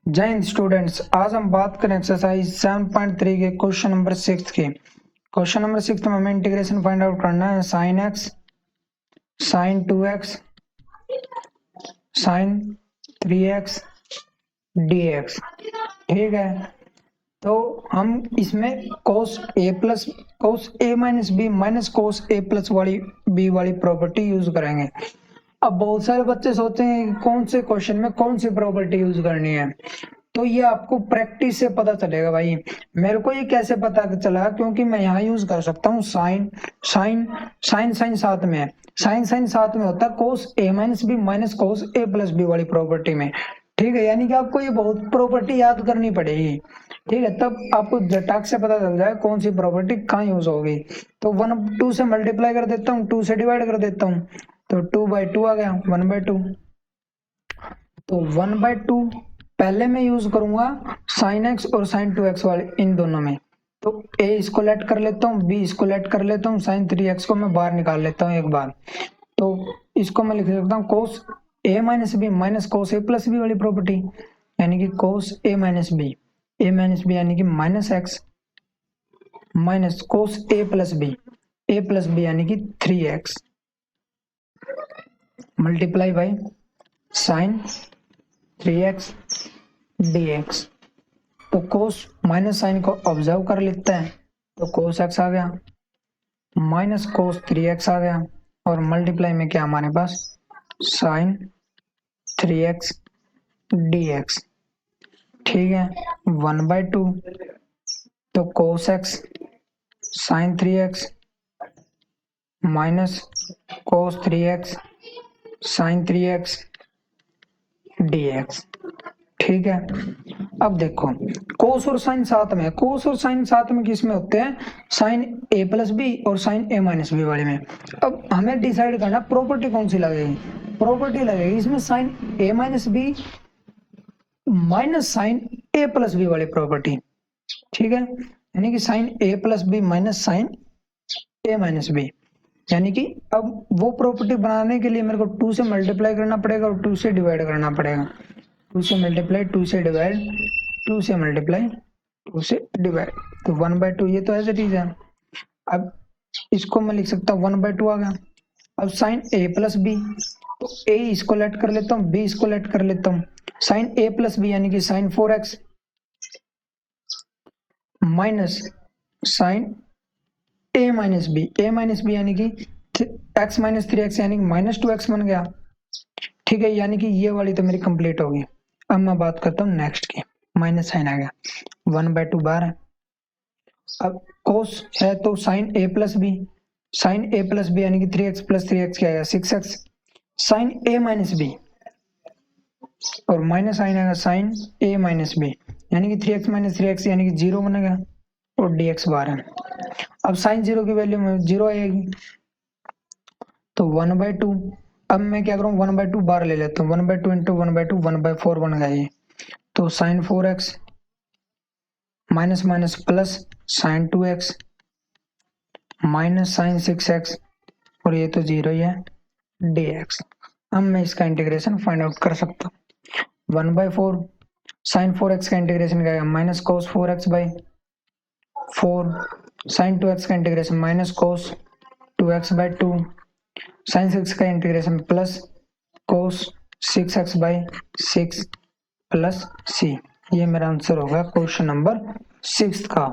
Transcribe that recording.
जय हिंद स्टूडेंट्स, आज हम बात करें एक्सरसाइज 7.3 के क्वेश्चन नंबर 6 के। क्वेश्चन नंबर 6 में हमें इंटीग्रेशन फाइंड आउट करना है sine x, sine 2x, sine 3x dx। ठीक है, तो हम इसमें cos a minus B minus cos a plus वाली b वाली प्रॉपर्टी यूज करेंगे। अब बहुत सारे बच्चे सोचते हैं कि कौन से क्वेश्चन में कौन सी प्रॉपर्टी यूज करनी है, तो ये आपको प्रैक्टिस से पता चलेगा भाई। मेरे को ये कैसे पता चला, क्योंकि मैं यहाँ यूज कर सकता हूँ साइन साइन साइन साइन साथ में है, साइन साइन साथ में होता है कोस ए माइनस बी माइनस कोस ए प्लस बी वाली प्रॉपर्टी में। ठीक है, यानी कि आपको ये बहुत प्रॉपर्टी याद करनी पड़ेगी। ठीक है, तब आपको झटाक से पता चल जाए कौन सी प्रॉपर्टी कहाँ यूज होगी। तो 1/2 से मल्टीप्लाई कर देता हूँ, 2 से डिवाइड कर देता हूँ, तो 2/2 आ गया 1/2। तो 1/2 पहले मैं यूज करूंगा साइन एक्स और साइन 2x वाले इन दोनों में। तो a इसको लेट कर लेता हूँ, b इसको लेट कर लेता हूँ, साइन 3x को मैं बाहर निकाल लेता हूँ एक बार। तो इसको मैं लिख सकता हूँ cos a minus B minus cos a plus B वाली प्रॉपर्टी, यानी कि कोस a माइनस बी यानी कि minus x minus cos a plus B यानी कि 3x multiply by sine 3x dx। तो कोस माइनस साइन को ऑब्जर्व कर लेते हैं, तो कोस एक्स आ गया माइनस कोस 3x आ गया, और मल्टीप्लाई में क्या हमारे पास साइन 3x dx। ठीक है, 1/2 तो cos x sine 3x minus cos 3x sine 3x dx। ठीक है, अब देखो कोस और साइन साथ में, कोस और साइन साथ में किस में होते हैं, साइन a प्लस बी और साइन a माइनस बी वाले में। अब हमें डिसाइड करना प्रॉपर्टी कौन सी लगेगी, प्रॉपर्टी लगेगी इसमें sine a minus B minus sine a plus B वाली प्रॉपर्टी। ठीक है, यानी कि sine a plus B minus sine a minus B, यानी कि अब वो प्रॉपर्टी बनाने के लिए मेरे को 2 से मल्टीप्लाई करना पड़ेगा और 2 से डिवाइड करना पड़ेगा। 2 से मल्टीप्लाई 2 से डिवाइड 2 से मल्टीप्लाई 2 से डिवाइड, तो 1/2 ये तो ऐसे चीज है। अब इसको मैं लिख सकता हूँ 1/2 आ गया। अब साइन a प्लस बी, तो a इसको लेट कर लेता हूँ, b इसको लेट कर लेता हूँ, साइन a प्लस बी यानी कि sine 4x minus sine a minus B यानी कि x माइनस 3x यानी कि माइनस 2x बन गया। ठीक है, यानी कि ये वाली तो मेरी कंप्लीट होगी। अब मैं बात करता हूँ नेक्स्ट की, माइनस साइन आ गया 1/2 बार है। अब कोस है तो साइन a प्लस बी यानी कि 3x प्लस 3x क्या आएगा 6x, sine a minus B और माइनस साइन आएगा साइन a माइनस बी यानी कि 3x माइनस 3x यानी कि 0 बनेगा, और dx बार है। अब साइन 0 की वैल्यू में 0 आएगी, तो 1/2। अब मैं क्या करूँ 1/2 बार ले लेता हूँ, 1/2 इंटू 1/2 1/4 बन गया ये। तो sine 4x minus minus plus sine 2x minus sine 6x, और ये तो 0 ही है dx। अब मैं इसका इंटीग्रेशन फाइंड आउट कर सकता हूँ। 1/4 साइन 4x का इंटीग्रेशन क्या है minus cos 4x by 4, sine 2x का integration minus cos 2x by 2, sine 6 का integration plus cos 6x by 6 plus c। ये मेरा आंसर होगा क्वेश्चन नंबर 6 का।